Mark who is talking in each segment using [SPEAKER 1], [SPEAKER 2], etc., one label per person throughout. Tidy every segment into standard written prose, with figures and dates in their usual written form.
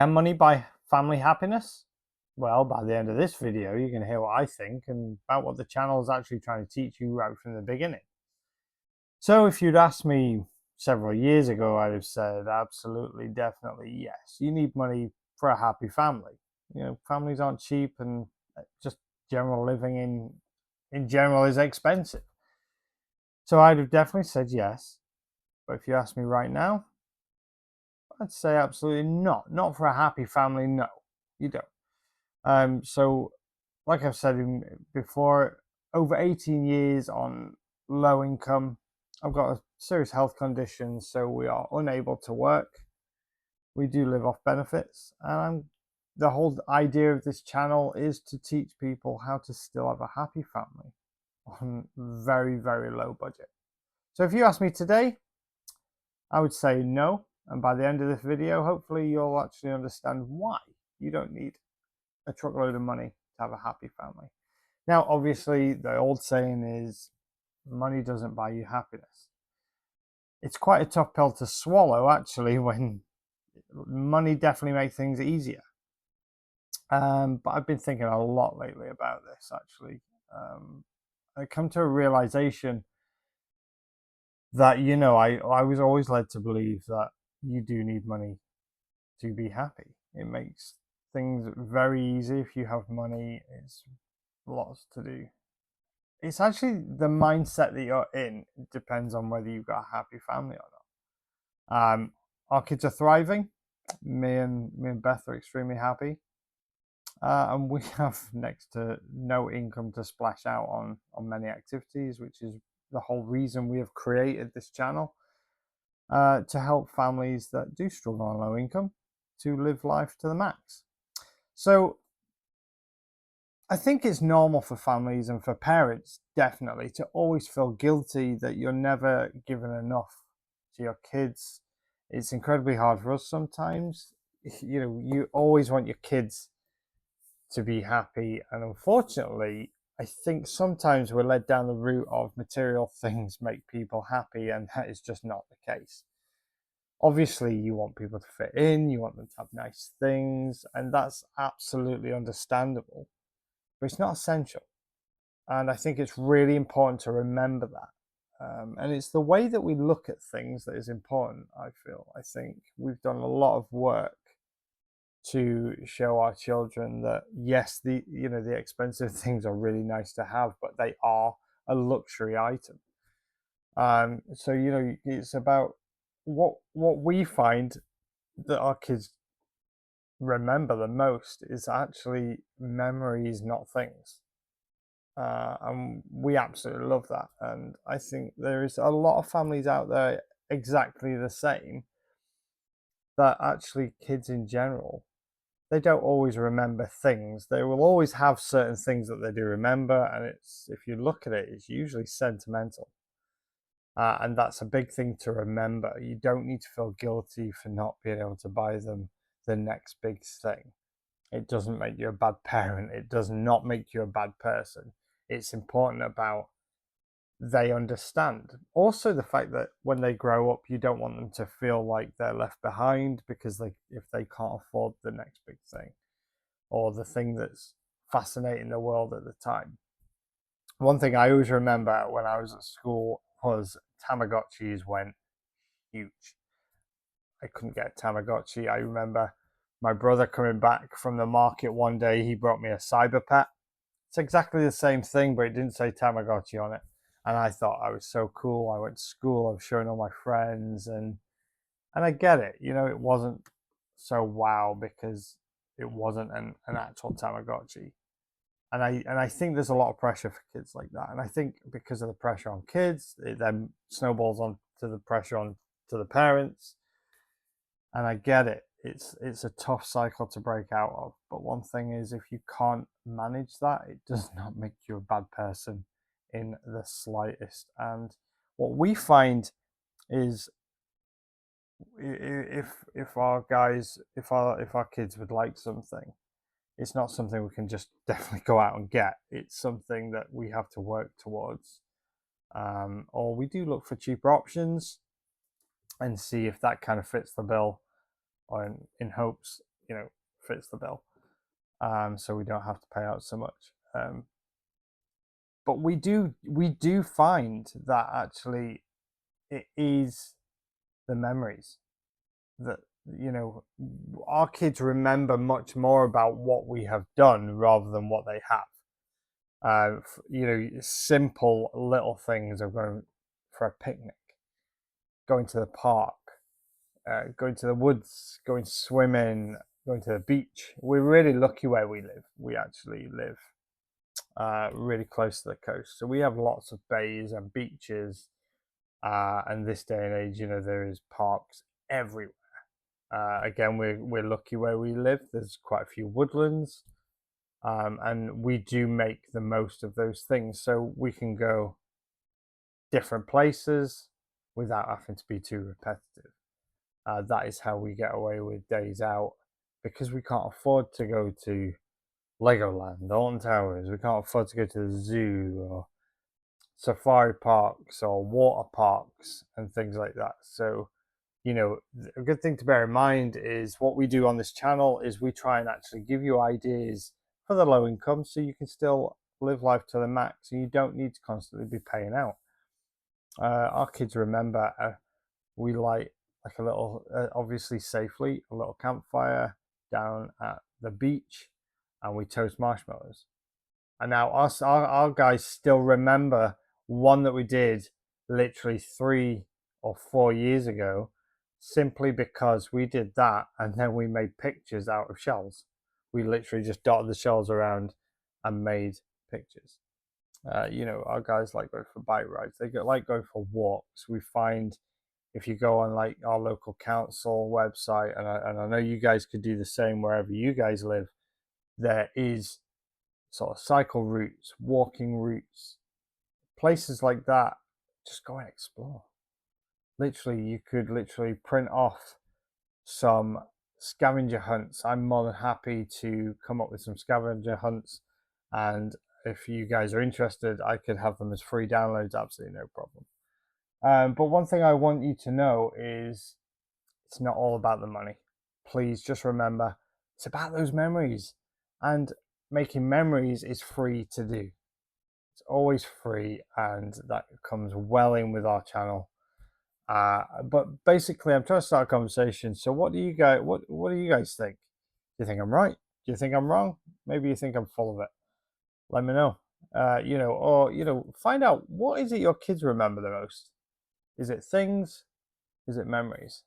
[SPEAKER 1] Can money buy family happiness? Well, by the end of this video, you're going to hear what I think and about what the channel is actually trying to teach you right from the beginning. So if you'd asked me several years ago, I'd have said absolutely, definitely, yes. You need money for a happy family. You know, families aren't cheap, and just general living in general is expensive. So I'd have definitely said yes. But if you ask me right now, I'd say absolutely not. Not for a happy family, no, you don't. So, like I've said before, over 18 years on low income. I've got a serious health condition, so we are unable to work. We do live off benefits, and the whole idea of this channel is to teach people how to still have a happy family on very, very low budget. So if you ask me today, I would say no. And by the end of this video, hopefully you'll actually understand why you don't need a truckload of money to have a happy family. Now, obviously, the old saying is money doesn't buy you happiness. It's quite a tough pill to swallow, actually, when money definitely makes things easier. But I've been thinking a lot lately about this, actually. I come to a realization that, I was always led to believe that you do need money to be happy. It makes things very easy if you have money. It's lots to do. It's actually the mindset that you're in. It depends on whether you've got a happy family or not. Our kids are thriving. Me and Beth are extremely happy, and we have next to no income to splash out on many activities, which is the whole reason we have created this channel, to help families that do struggle on low income to live life to the max. So I think it's normal for families and for parents, definitely, to always feel guilty that you're never given enough to your kids. It's incredibly hard for us sometimes. You always want your kids to be happy. And unfortunately, I think sometimes we're led down the route of material things make people happy, and that is just not the case. Obviously, you want people to fit in, you want them to have nice things, and that's absolutely understandable, but it's not essential. And I think it's really important to remember that. And it's the way that we look at things that is important, I feel. I think we've done a lot of work to show our children that, yes, the expensive things are really nice to have, but they are a luxury item. So it's about what we find that our kids remember the most is actually memories, not things. And we absolutely love that. And I think there is a lot of families out there exactly the same, that actually kids in general, they don't always remember things. They will always have certain things that they do remember, and it's, if you look at it, it's usually sentimental. And that's a big thing to remember. You don't need to feel guilty for not being able to buy them the next big thing. It doesn't make you a bad parent. It does not make you a bad person. It's important about they understand. Also, the fact that when they grow up, you don't want them to feel like they're left behind because if they can't afford the next big thing or the thing that's fascinating the world at the time. One thing I always remember when I was at school was Tamagotchis went huge. I couldn't get a Tamagotchi. I remember my brother coming back from the market one day. He brought me a Cyberpet. It's exactly the same thing, but it didn't say Tamagotchi on it. And I thought I was so cool. I went to school. I was showing all my friends, and I get it. It wasn't so wow because it wasn't an actual Tamagotchi. And I think there's a lot of pressure for kids like that. And I think because of the pressure on kids, it then snowballs on to the pressure on to the parents. And I get it. It's a tough cycle to break out of. But one thing is, if you can't manage that, it does not make you a bad person in the slightest. And what we find is, if our kids would like something, it's not something we can just definitely go out and get. It's something that we have to work towards, or we do look for cheaper options and see if that kind of fits the bill, or in hopes fits the bill. So we don't have to pay out so much. But we do find that actually it is the memories that our kids remember much more about what we have done rather than what they have. Simple little things of going for a picnic, going to the park, going to the woods, going swimming, going to the beach. We're really lucky where we live. We actually live really close to the coast, so we have lots of bays and beaches. And this day and age, there is parks everywhere. Again, we're lucky where we live. There's quite a few woodlands, and we do make the most of those things, so we can go different places without having to be too repetitive. That is how we get away with days out, because we can't afford to go to Legoland, Alton Towers. We can't afford to go to the zoo or safari parks or water parks and things like that. So, a good thing to bear in mind is what we do on this channel is we try and actually give you ideas for the low income, so you can still live life to the max and you don't need to constantly be paying out. Our kids remember we light like a little, obviously safely, a little campfire down at the beach, and we toast marshmallows. And now our guys still remember one that we did literally 3 or 4 years ago, simply because we did that and then we made pictures out of shells. We literally just dotted the shells around and made pictures. Our guys like going for bike rides. They like going for walks. We find if you go on like our local council website, and I know you guys could do the same wherever you guys live, there is sort of cycle routes, walking routes, places like that. Just go and explore. Literally, you could literally print off some scavenger hunts. I'm more than happy to come up with some scavenger hunts, and if you guys are interested, I could have them as free downloads, absolutely no problem. But one thing I want you to know is it's not all about the money. Please just remember, it's about those memories, and making memories is free to do. It's always free, and that comes well in with our channel. But basically, I'm trying to start a conversation. So, what do you guys? What do you guys think? Do you think I'm right? Do you think I'm wrong? Maybe you think I'm full of it. Let me know. Or find out, what is it your kids remember the most? Is it things? Is it memories?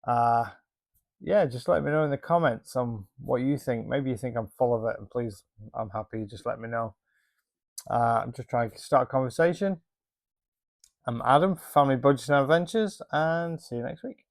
[SPEAKER 1] Yeah, just let me know in the comments on what you think. Maybe you think I'm full of it, and please, I'm happy. Just let me know. I'm just trying to start a conversation. I'm Adam, Family Budgeting Adventures, and see you next week.